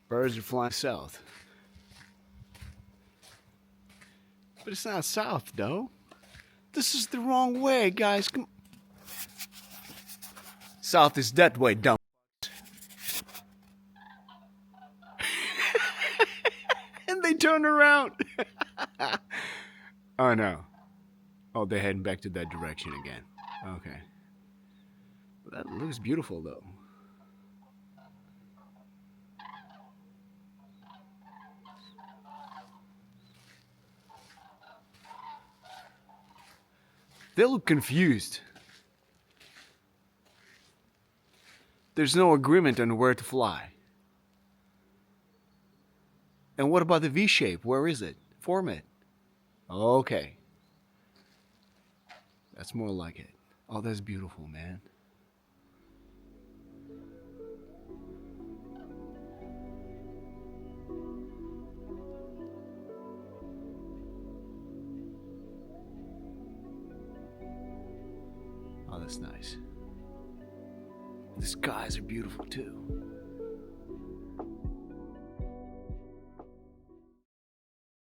Birds are flying south. But it's not south, though. This is the wrong way, guys. Come. South is that way, dumb. And they turn around. Oh no. Oh, they're heading back to that direction again. Okay. Well, that looks beautiful, though. They look confused. There's no agreement on where to fly. And what about the V shape? Where is it? Form it. Okay. That's more like it. Oh, that's beautiful, man. Oh, that's nice. The skies are beautiful too.